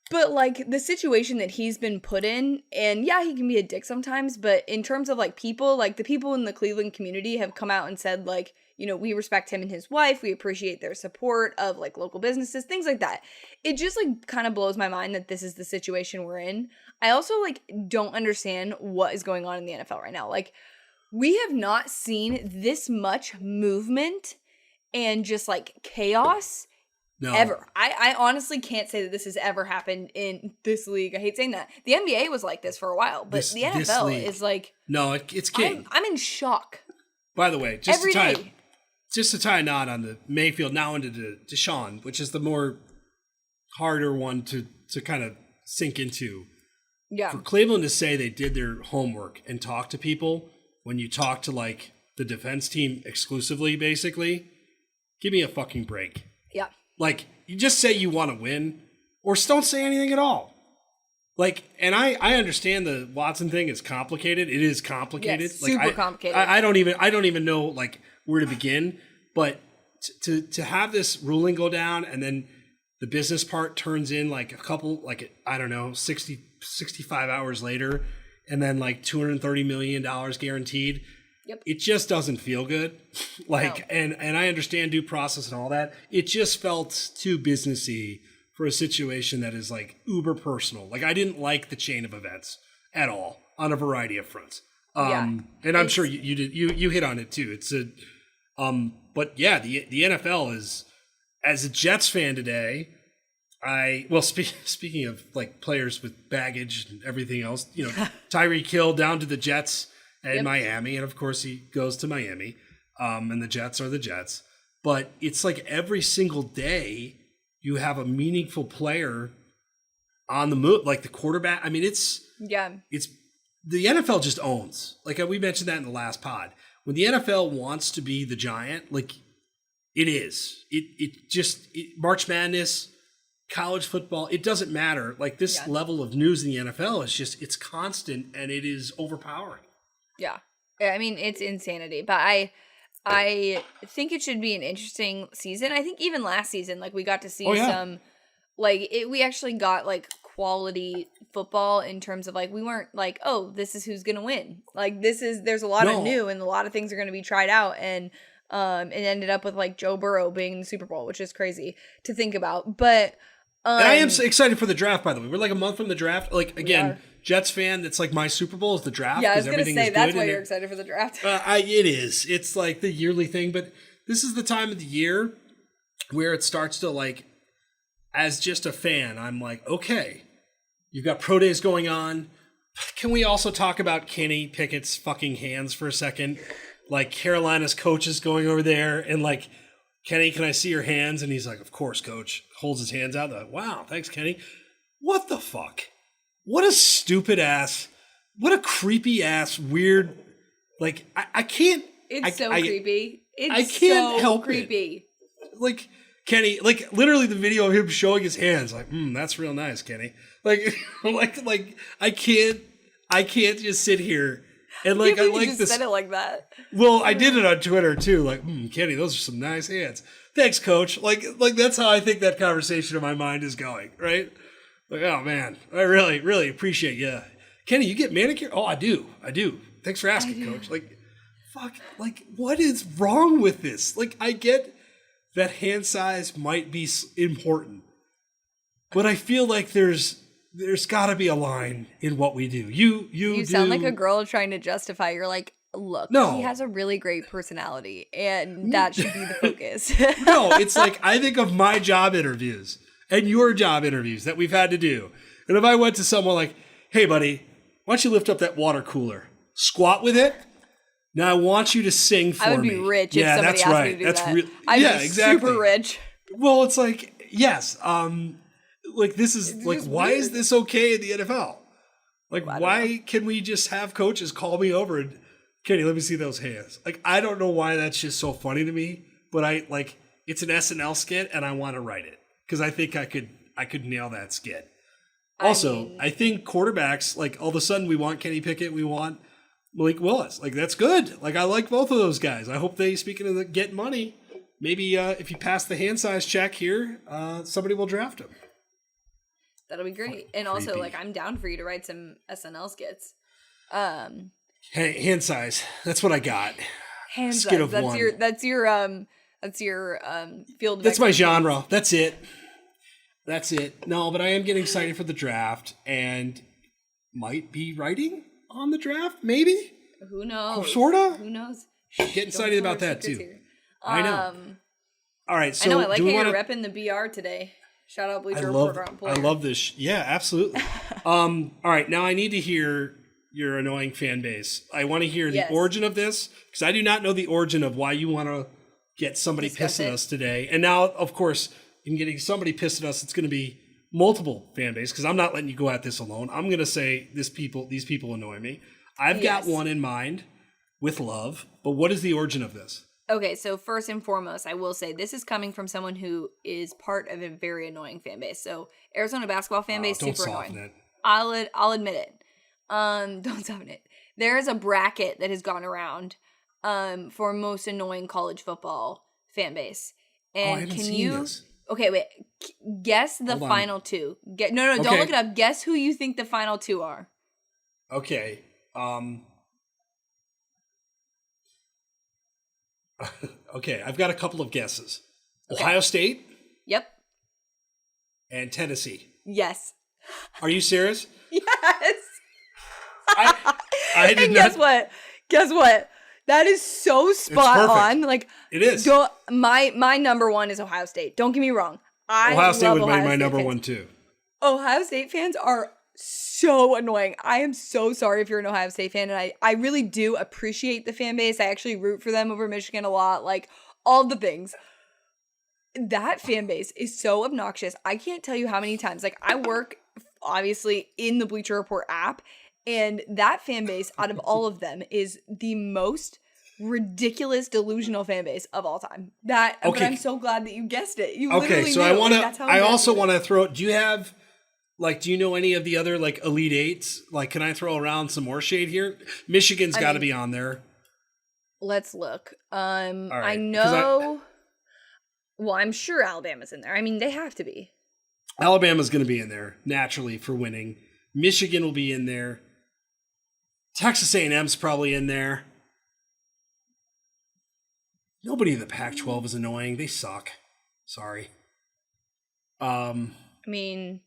But, like, the situation that he's been put in, and yeah, he can be a dick sometimes, but in terms of, like, people, like, the people in the Cleveland community have come out and said, like, you know, we respect him and his wife, we appreciate their support of, like, local businesses, things like that. It just, like, kind of blows my mind that this is the situation we're in. I also, like, don't understand what is going on in the NFL right now. Like, we have not seen this much movement and just, like, chaos ever. I honestly can't say that this has ever happened in this league. I hate saying that. The NBA was like this for a while, but the NFL is like... No, it's king. I'm in shock. By the way, just to tie a knot on the Mayfield, now into the Deshaun, which is the more harder one to kind of sink into. Yeah. For Cleveland to say they did their homework and talk to people, when you talk to, like, the defense team exclusively, basically, give me a fucking break. Yeah. Like, you just say you want to win, or don't say anything at all. Like, and I understand the Watson thing is complicated. It is complicated. Yes, like, super complicated. I don't even know, like, where to begin. But to have this ruling go down, and then the business part turns in like a couple, like, I don't know, 65 hours later, and then like $230 million guaranteed. Yep. It just doesn't feel good. Like, no. And I understand due process and all that. It just felt too businessy for a situation that is, like, uber personal. Like, I didn't like the chain of events at all on a variety of fronts. And I'm sure you did. You hit on it too. It's a, but yeah, the NFL is, as a Jets fan today, speaking of, like, players with baggage and everything else, you know, Tyreek Hill down to the Jets and Miami, and of course he goes to Miami, and the Jets are the Jets. But it's like every single day you have a meaningful player on the move, like the quarterback. I mean, it's the NFL just owns. Like, we mentioned that in the last pod. When the NFL wants to be the giant, like, it is. It just March Madness, college football, it doesn't matter. Like, this level of news in the NFL is just, it's constant, and it is overpowering. Yeah. I mean, it's insanity. But I think it should be an interesting season. I think even last season, like, we got to see some, like, we actually got, like, quality football in terms of like we weren't like, oh, this is who's gonna win. Like there's a lot of new and a lot of things are gonna be tried out, and it ended up with like Joe Burrow being in the Super Bowl, which is crazy to think about. But and I am excited for the draft, by the way. We're like a month from the draft. Like, again, Jets fan, that's like my Super Bowl is the draft. Yeah, I was going to say, that's why you're excited for the draft. It is. It's like the yearly thing. But this is the time of the year where it starts to like, as just a fan, I'm like, okay, you've got pro days going on. Can we also talk about Kenny Pickett's fucking hands for a second? Like, Carolina's coach is going over there and like, Kenny, can I see your hands? And he's like, of course, coach. Holds his hands out. They're like, wow, thanks, Kenny. What the fuck? What a stupid ass, what a creepy ass, weird, like, I can't. It's so creepy. I can't so help creepy. It. Like, Kenny, like, literally the video of him showing his hands, like, that's real nice, Kenny. Like, I can't just sit here and like, I like just this. Said it like that. Well, I did it on Twitter too. Like, Kenny, those are some nice hands. Thanks, coach. Like that's how I think that conversation in my mind is going, right? Like, oh man, I really, really appreciate you. Kenny, you get manicure? Oh, I do. Thanks for asking, coach. Like, fuck, like, what is wrong with this? Like, I get that hand size might be important, but I feel like there's got to be a line in what we do. You sound like a girl trying to justify. You're like, look, he has a really great personality, and that should be the focus. No, it's like I think of my job interviews and your job interviews that we've had to do. And if I went to someone like, hey, buddy, why don't you lift up that water cooler, squat with it? Now I want you to sing for me. I would be rich if somebody asked me to do that. I'd be exactly. super rich. Well, it's like, yes. Like, this is like, why is this okay in the NFL? Like, why can we just have coaches call me over and, Kenny, let me see those hands. Like, I don't know why that's just so funny to me, but it's an SNL skit and I want to write it because I think I could nail that skit. Also, I think quarterbacks, like, all of a sudden we want Kenny Pickett, we want Malik Willis. Like, that's good. Like, I like both of those guys. I hope they, speaking of the get money, maybe if you pass the hand size check here, somebody will draft him. That'll be great. And also, like, I'm down for you to write some SNL skits. Hey, hand size. That's what I got. Hand size. That's your field. That's my genre. That's it. No, but I am getting excited for the draft and might be writing on the draft, maybe? Who knows? Sorta? Who knows? Getting excited about that too. Here. I know. All right, so I know. I like how you're repping the BR today. Shout out Bleacher Report on Player. I love this. Yeah, absolutely. All right, now I need to hear your annoying fan base. I want to hear the origin of this because I do not know the origin of why you want to get somebody pissed at us today. And now, of course, in getting somebody pissed at us, it's going to be multiple fan base because I'm not letting you go at this alone. I'm going to say these people annoy me. I've got one in mind with love, but what is the origin of this? Okay, so first and foremost, I will say this is coming from someone who is part of a very annoying fan base. So Arizona basketball fan base, super annoying. It. I'll admit it. Don't soften it. There is a bracket that has gone around for most annoying college football fan base. And I haven't seen this. Okay, wait. Guess the final two. No, don't look it up. Guess who you think the final two are. Okay. Okay, I've got a couple of guesses. Okay. Ohio State? Yep. And Tennessee? Yes. Are you serious? Yes. I did and guess what? Guess what? That is so spot on. Like, it is. My number one is Ohio State. Don't get me wrong. Ohio State would be my number one too. Ohio State fans are so annoying. I am so sorry if you're an Ohio State fan, and I really do appreciate the fan base. I actually root for them over Michigan a lot, like all the things. That fan base is so obnoxious. I can't tell you how many times. Like, I work obviously in the Bleacher Report app, and that fan base out of all of them is the most ridiculous, delusional fan base of all time. But I'm so glad that you guessed it. You literally so knew. I also want to throw. Do you know any of the other like Elite Eights? Like, can I throw around some more shade here? Michigan's got to be on there. Let's look. Right, I know. Well, I'm sure Alabama's in there. I mean, they have to be. Alabama's going to be in there naturally for winning. Michigan will be in there. Texas A&M's probably in there. Nobody in the Pac-12 is annoying. They suck. Sorry. I mean,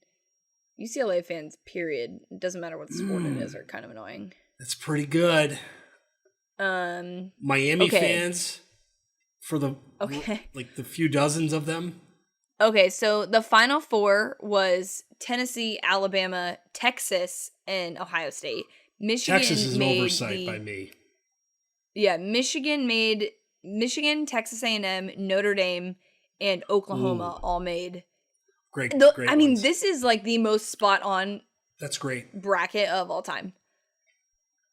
UCLA fans, period. It doesn't matter what sport it is, are kind of annoying. That's pretty good. Miami fans, for the the few dozens of them. Okay, so the Final Four was Tennessee, Alabama, Texas, and Ohio State. Michigan Texas is an oversight by me. Yeah, Michigan, Texas A&M, Notre Dame, and Oklahoma all made. Great. I mean, this is like the most spot on. That's great. Bracket of all time.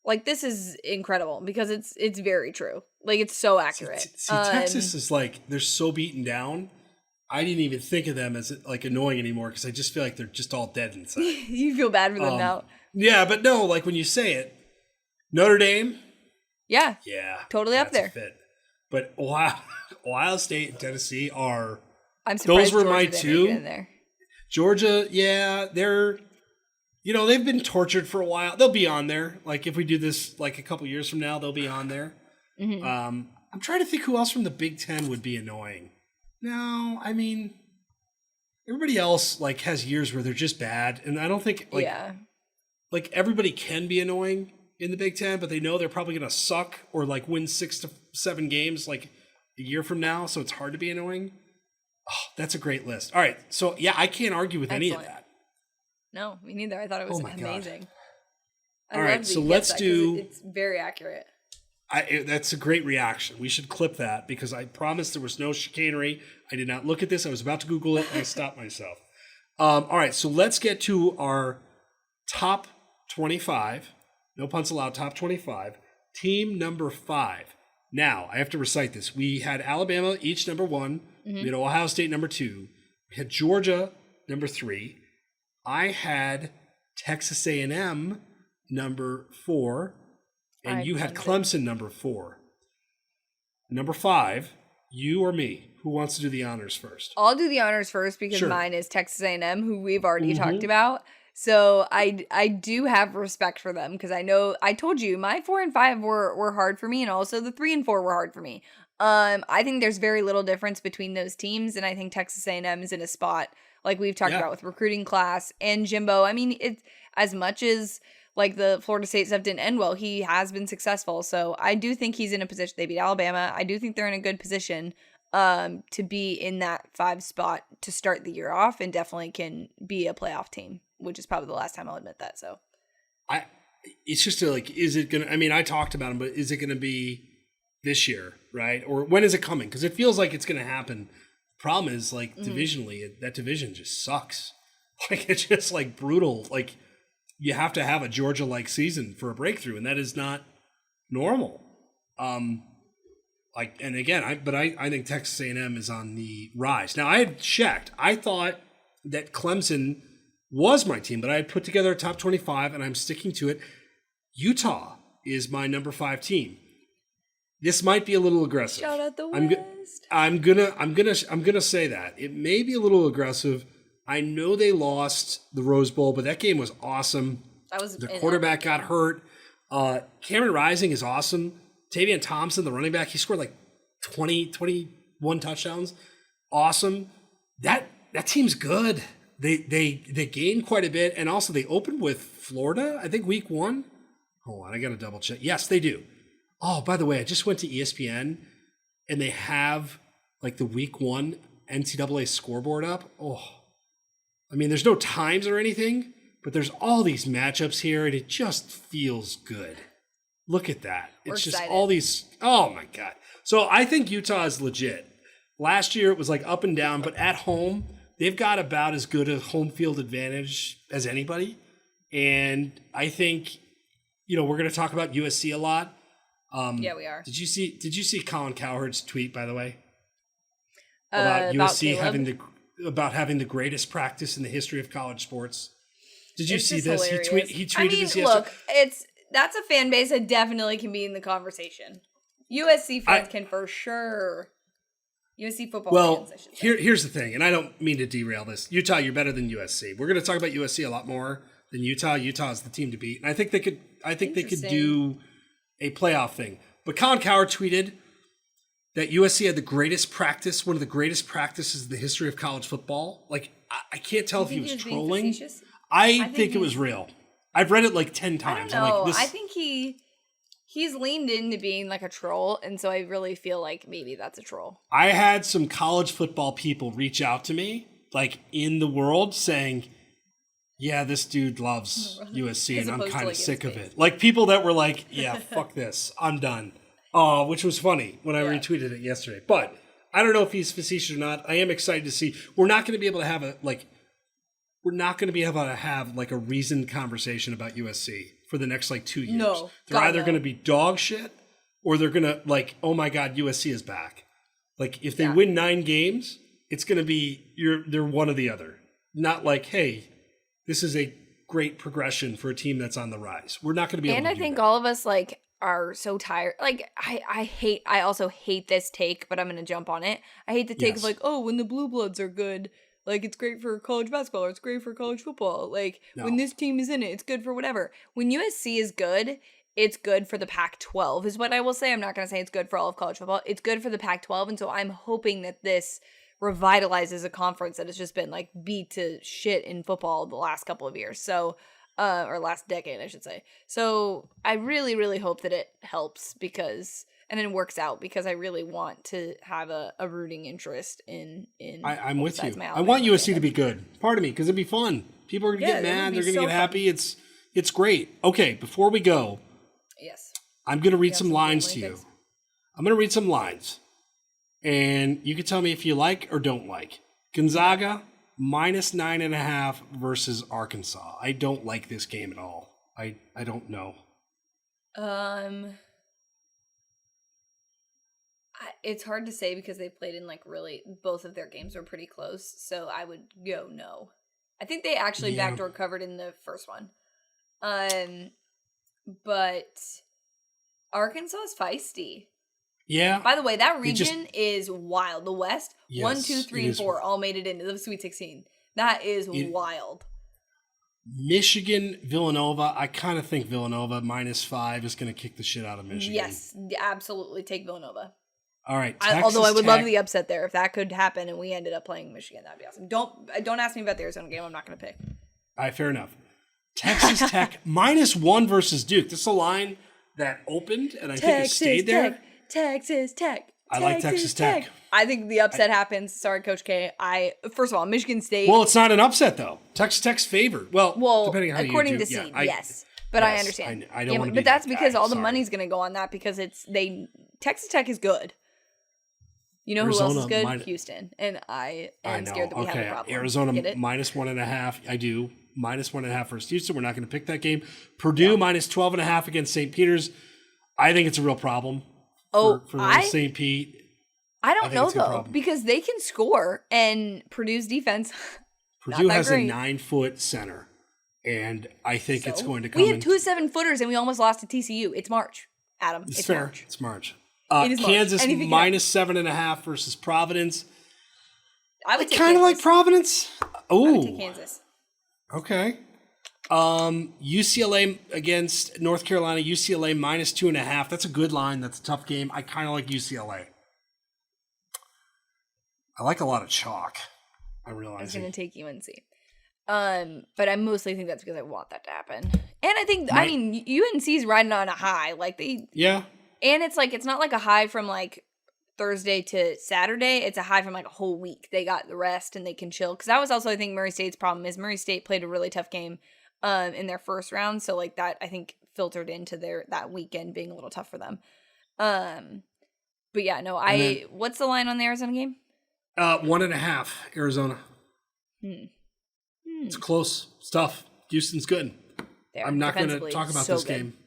Like, this is incredible because it's very true. Like, it's so accurate. See, Texas is like, they're so beaten down. I didn't even think of them as like annoying anymore because I just feel like they're just all dead inside. You feel bad for them now. Yeah, but no, like when you say it, Notre Dame. Yeah. Totally up there. Fit. But Ohio State and Tennessee are. I'm surprised those were Georgia my didn't two. make it in there. Georgia, they're. They've been tortured for a while. They'll be on there. Like if we do this like a couple years from now, they'll be on there. Mm-hmm. I'm trying to think who else from the Big Ten would be annoying. No, I mean, everybody else like has years where they're just bad, and I don't think like everybody can be annoying in the Big Ten, but they know they're probably gonna suck or like win 6 to 7 games like a year from now, so it's hard to be annoying. Oh, that's a great list. All right, so I can't argue with any of that. No, me neither. I thought it was amazing. All right, so let's do. It's very accurate. That's a great reaction. We should clip that because I promised there was no chicanery. I did not look at this. I was about to Google it and I stopped myself. All right, so let's get to our top 25. No punts allowed, top 25. Team number 5. Now, I have to recite this. We had Alabama, each number 1. Mm-hmm. We had Ohio State, number 2. We had Georgia, number 3. I had Texas A&M, number 4. And you had Clemson, number 4. Number 5, you or me? Who wants to do the honors first? I'll do the honors first because mine is Texas A&M, who we've already talked about. So I do have respect for them because I know I told you my 4 and 5 were hard for me, and also the 3 and 4 were hard for me. I think there's very little difference between those teams, and I think Texas A&M is in a spot like we've talked about with recruiting class and Jimbo. I mean, it's as much as like the Florida State stuff didn't end well, he has been successful. So I do think he's in a position. They beat Alabama. I do think they're in a good position to be in that 5 spot to start the year off, and definitely can be a playoff team, which is probably the last time I'll admit that. So it's just like, is it going to, I mean, I talked about him, but is it going to be this year, right? Or when is it coming? Because it feels like it's going to happen. Problem is like divisionally, that division just sucks. Like it's just like brutal. Like, you have to have a Georgia-like season for a breakthrough, and that is not normal. And again, I think Texas A&M is on the rise. Now, I had checked. I thought that Clemson was my team, but I had put together a top 25, and I'm sticking to it. Utah is my number 5 team. This might be a little aggressive. Shout out the West. I'm gonna say that it may be a little aggressive. I know they lost the Rose Bowl, but that game was awesome. The quarterback got hurt. Cameron Rising is awesome. Tavion Thompson, the running back, he scored like 21 touchdowns. Awesome. That team's good. They gained quite a bit, and also they opened with Florida, I think week 1. Hold on, I got to double check. Yes, they do. Oh, by the way, I just went to ESPN, and they have like the week 1 NCAA scoreboard up. Oh, I mean, there's no times or anything, but there's all these matchups here, and it just feels good. Look at that. It's just all these. Oh, my God. So I think Utah is legit. Last year, it was like up and down, but at home, they've got about as good a home field advantage as anybody. And I think, we're going to talk about USC a lot. Yeah, we are. Did you see Colin Cowherd's tweet, by the way? About USC having the greatest practice in the history of college sports. Did you see this? Hilarious. He tweeted this yesterday. Look, that's a fan base that definitely can be in the conversation. USC fans can for sure. USC football Well, fans, I should say. here's the thing, and I don't mean to derail this. Utah, you're better than USC. We're going to talk about USC a lot more than Utah. Utah is the team to beat, and I think they could. I think they could do a playoff thing. But Colin Cowherd tweeted that USC had the greatest practice, one of the greatest practices in the history of college football. Like, I can't tell if he was trolling. I think it was real. I've read it like 10 times. I don't know. I'm like, I think he's leaned into being like a troll, and so I really feel like maybe that's a troll. I had some college football people reach out to me, like in the world, saying, yeah, this dude loves USC, and I'm kind of sick of it. Like people that were like, yeah, fuck this. I'm done. Which was funny when I retweeted it yesterday. But I don't know if he's facetious or not. I am excited to see. We're not going to be able to have a reasoned conversation about USC for the next 2 years. No, they're either going to be dog shit or they're going to oh my God, USC is back. Like if they win 9 games, it's going to be they're one or the other. Not like, hey, this is a great progression for a team that's on the rise. We're not going to be able to do that. And I think all of us are so tired. I also hate this take, but I'm going to jump on it. I hate the take of when the Blue Bloods are good, it's great for college basketball or it's great for college football. When this team is in it, it's good for whatever. When USC is good, it's good for the Pac-12 is what I will say. I'm not going to say it's good for all of college football. It's good for the Pac-12. And so I'm hoping that this revitalizes a conference that has just been beat to shit in football the last couple of years. So, or last decade, I should say. So I really, really hope that it helps and it works out because I really want to have a rooting interest in I'm with you. I want USC to be good. Pardon me, because it'd be fun. People are going to get mad. They're going to get happy. It's great. Okay, before we go, yes, I'm going to read some lines to you. I'm going to read some lines. And you can tell me if you like or don't like. Gonzaga, -9.5 versus Arkansas. I don't like this game at all. I don't know. It's hard to say because they played in really both of their games were pretty close, so I would go no. I think they actually backdoor covered in the first one. But Arkansas is feisty. Yeah. By the way, that region is wild. The West, yes, 1, 2, 3, and 4 all made it into the Sweet 16. That is wild. Michigan, Villanova. I kind of think Villanova -5 is going to kick the shit out of Michigan. Yes, absolutely. Take Villanova. All right. Although I would love the upset there if that could happen and we ended up playing Michigan. That'd be awesome. Don't ask me about the Arizona game. I'm not going to pick. All right, fair enough. Texas Tech -1 versus Duke. This is a line that opened and I think it stayed there. Texas Tech. I like Texas Tech. I think the upset happens. Sorry, Coach K. First of all, Michigan State. Well, it's not an upset though. Texas Tech's favored. Well, depending on how according you do. to seed, yes. But I understand. I don't want to be but that's that because guy. all the money's going to go on that because Texas Tech is good. You know Arizona, who else is good? Houston. And I am scared that we have a problem. Arizona -1.5. I do. -1.5 versus Houston. We're not going to pick that game. Purdue -12.5 against St. Peter's. I think it's a real problem. For St. Pete. I don't know though because they can score and Purdue's defense. Purdue has a 9-foot center, and I think it's going to come. We have 2 7-footers and we almost lost to TCU. It's March, Adam. It's fair. March. It's March. Kansas -7.5 versus Providence. I would kind of like Providence. Oh, I would take Kansas. Okay. UCLA against North Carolina. UCLA -2.5. That's a good line. That's a tough game. I kind of like UCLA. I like a lot of chalk. I realize. I was going to take UNC. But I mostly think that's because I want that to happen. And I think, UNC's riding on a high. Yeah. And it's it's not like a high from Thursday to Saturday. It's a high from a whole week. They got the rest and they can chill. Because that was also, I think, Murray State's problem is Murray State played a really tough game in their first round. So that, I think, filtered into that weekend being a little tough for them. But yeah, no, what's the line on the Arizona game? 1.5, Arizona. It's close. It's tough. Houston's good. I'm not going to talk about this game.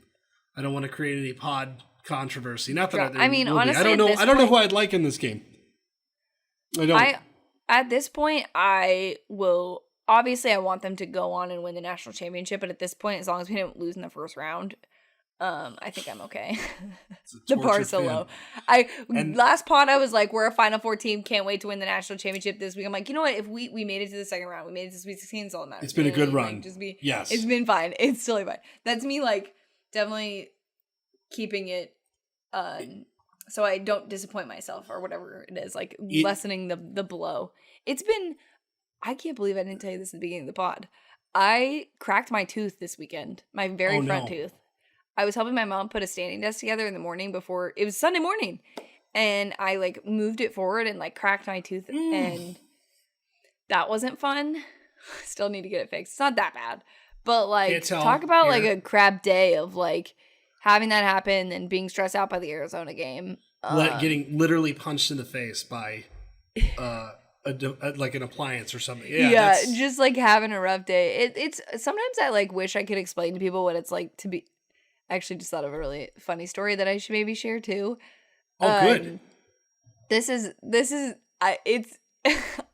I don't want to create any pod controversy. Not that honestly, I don't know who I'd like in this game. I don't. At this point, I will. Obviously, I want them to go on and win the national championship. But at this point, as long as we don't lose in the first round, I think I'm okay. It's a The tortured bar's so fan. low. Last pod I was like, we're a Final Four team, can't wait to win the national championship this week. I'm like, you know what? If we made it to the second round, we made it to Sweet 16, it's all that matters. It's been a good Like, run. Yes. It's been fine. It's totally fine. That's me like definitely keeping it so I don't disappoint myself or whatever it is, like lessening the blow. It's been, I can't believe I didn't tell you this at the beginning of the pod. I cracked my tooth this weekend, my very front tooth. I was helping my mom put a standing desk together in the morning before, it was Sunday morning, and I like moved it forward and like cracked my tooth, and that wasn't fun. Still need to get it fixed. It's not that bad, but like talk about like a crap day of like having that happen and being stressed out by the Arizona game. Getting literally punched in the face by like an appliance or something. Yeah, just like having a rough day. It's sometimes I like wish I could explain to people what it's like to be. I actually just thought of a really funny story that I should maybe share too. Oh, good. This is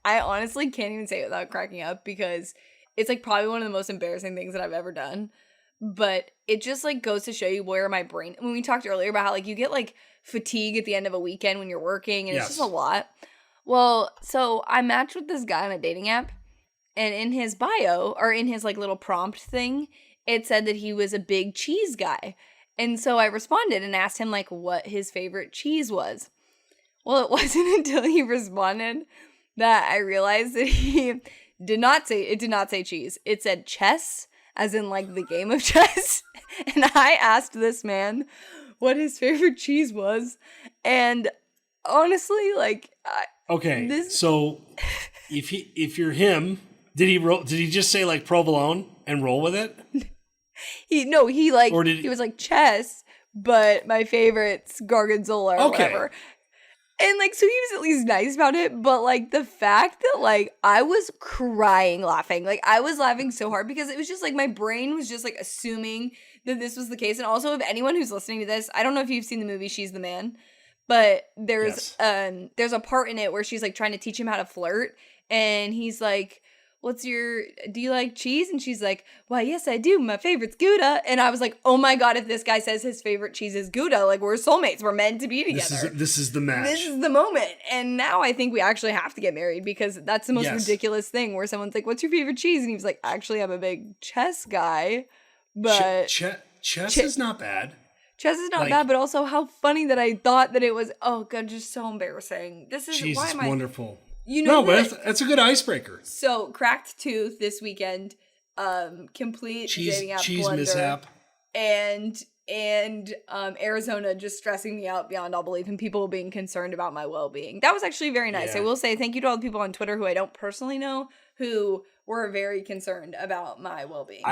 I honestly can't even say it without cracking up because it's like probably one of the most embarrassing things that I've ever done. But it just like goes to show you where my brain, when we talked earlier about how like you get like fatigue at the end of a weekend when you're working and it's just a lot. Well, so I matched with this guy on a dating app, and in his bio or in his like little prompt thing, it said that he was a big cheese guy. And so I responded and asked him like what his favorite cheese was. Well, it wasn't until he responded that I realized that he did not say cheese. It said chess, as in like the game of chess. And I asked this man what his favorite cheese was. And honestly, like so if you're him, did he just say like provolone and roll with it? He was like chess, but my favorite's gorgonzola or whatever. And like, so he was at least nice about it, but like the fact that like I was crying laughing, like I was laughing so hard because it was just like my brain was just like assuming that this was the case. And also, if anyone who's listening to this, I don't know if you've seen the movie She's the Man, but there's a part in it where she's like trying to teach him how to flirt, and he's like, do you like cheese? And she's like, why, yes, I do. My favorite's Gouda. And I was like, oh my God, if this guy says his favorite cheese is Gouda, like we're soulmates. We're meant to be together. This is the match. This is the moment. And now I think we actually have to get married because that's the most ridiculous thing where someone's like, what's your favorite cheese? And he was like, actually, I'm a big chess guy. But chess is not bad. Chess is not bad, but also how funny that I thought that it was, oh God, just so embarrassing. Cheese is wonderful. You know, but that's a good icebreaker. So, cracked tooth this weekend, complete dating app cheese blunder, mishap, and Arizona just stressing me out beyond all belief, and people being concerned about my well-being. That was actually very nice. Yeah. I will say thank you to all the people on Twitter who I don't personally know who were very concerned about my well-being.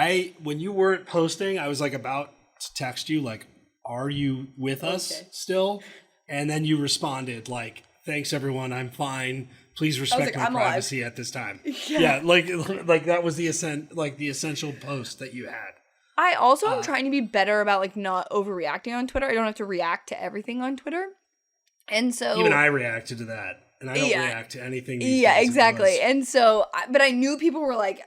When you weren't posting, I was like about to text you like, "Are you with us still?" And then you responded like, "Thanks everyone, I'm fine. Please respect my privacy at this time." Yeah, like that was the essential post that you had. I also am trying to be better about like not overreacting on Twitter. I don't have to react to everything on Twitter, and so even I reacted to that, and I don't react to anything. Yeah, exactly. And so, but I knew people were like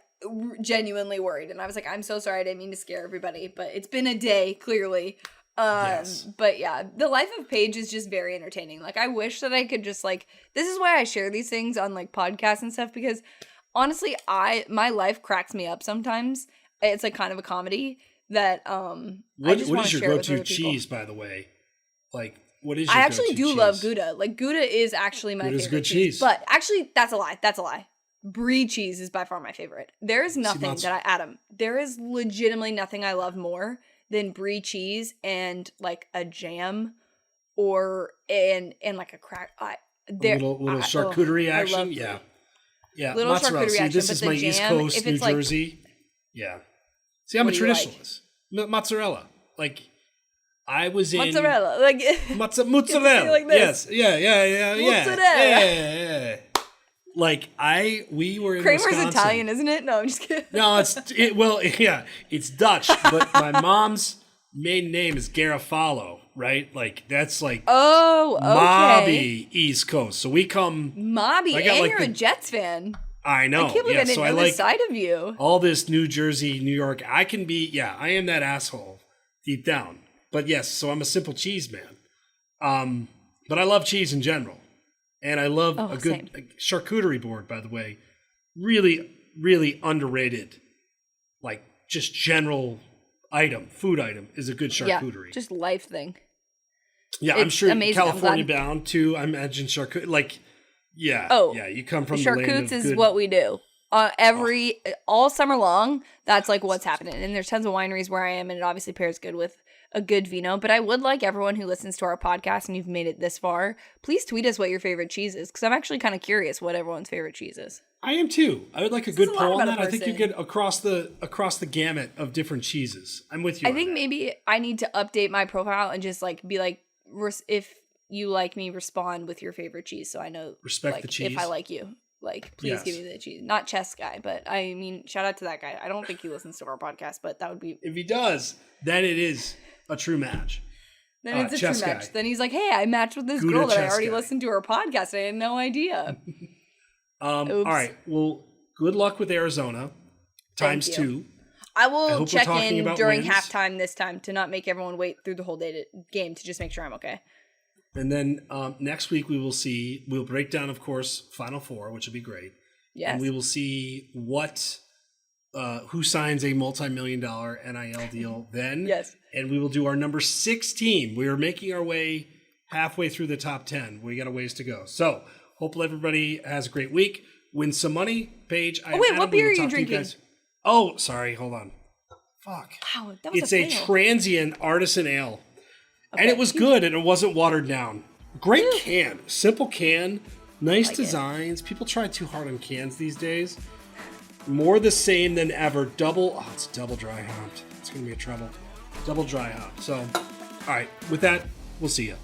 genuinely worried, and I was like, "I'm so sorry, I didn't mean to scare everybody." But it's been a day, clearly. But yeah, the life of Paige is just very entertaining. Like, I wish that I could just like, this is why I share these things on like podcasts and stuff, because honestly, my life cracks me up sometimes. It's like kind of a comedy that, what is your go-to cheese, by the way? Like, what is your I actually do cheese? love Gouda. Like, Gouda is actually my favorite good cheese. But actually, that's a lie. Brie cheese is by far my favorite. There is nothing there is legitimately nothing I love more than brie cheese and like a jam or and like a crack. Little charcuterie action. Yeah. Little mozzarella. charcuterie action. This is my East Coast, New Jersey. Yeah. See, I'm a traditionalist. Mozzarella. Like, I was in mozzarella. Like mozzarella. Like this. Yes. Yeah. Mozzarella. Yeah. Like we were in Kramer's Wisconsin. Italian, isn't it? No, I'm just kidding. No, it's Dutch, but my mom's maiden name is Garofalo, right? Like that's like mobby East Coast. So we come mobby, and you're a Jets fan. I know. I can't believe I didn't know this side of you. All this New Jersey, New York. I am that asshole deep down. But yes, so I'm a simple cheese man. But I love cheese in general. And I love a good charcuterie board, by the way. Really, really underrated. Like, just general food item is a good charcuterie. Yeah, just life thing. Yeah, It's I'm sure amazing. California bound too. I imagine charcuterie. Like, yeah, you come from the land of charcutes is good. what we do. All summer long, that's like what's happening. And there's tons of wineries where I am, and it obviously pairs good with a good vino. But I would like everyone who listens to our podcast and you've made it this far, please tweet us what your favorite cheese is, because I'm actually kind of curious what everyone's favorite cheese is. I am too. I would like a good poll on that. I think you person. get across the gamut of different cheeses. I'm with you. I think maybe I need to update my profile and just like be like, if you like me, respond with your favorite cheese, so I know respect the cheese. If I like you, like please give me the cheese. Not chess guy, but I mean, shout out to that guy. I don't think he listens to our podcast, but that would be if he does, then it is a true match. Then it's a true match. Then he's like, hey, I matched with this girl that I already listened to her podcast. I had no idea. All right. Well, good luck with Arizona. Times 2. I will check in during wins. halftime this time to not make everyone wait through the whole game to just make sure I'm okay. And then next week we'll break down, of course, Final Four, which will be great. Yes. And we will see who signs a multi-million-dollar NIL deal then. Yes. And we will do our number 6 team. We are making our way halfway through the top 10. We got a ways to go. So hopefully everybody has a great week. Win some money. Paige, what beer are you drinking? Oh, sorry. Hold on. Fuck. Wow, that was it's a transient artisan ale. Okay. And it was good, and it wasn't watered down. Great can. Simple can. Nice designs. People try too hard on cans these days. More the same than ever. It's double dry hopped. It's going to be a trouble. Double dry hop. So, all right. With that, we'll see you.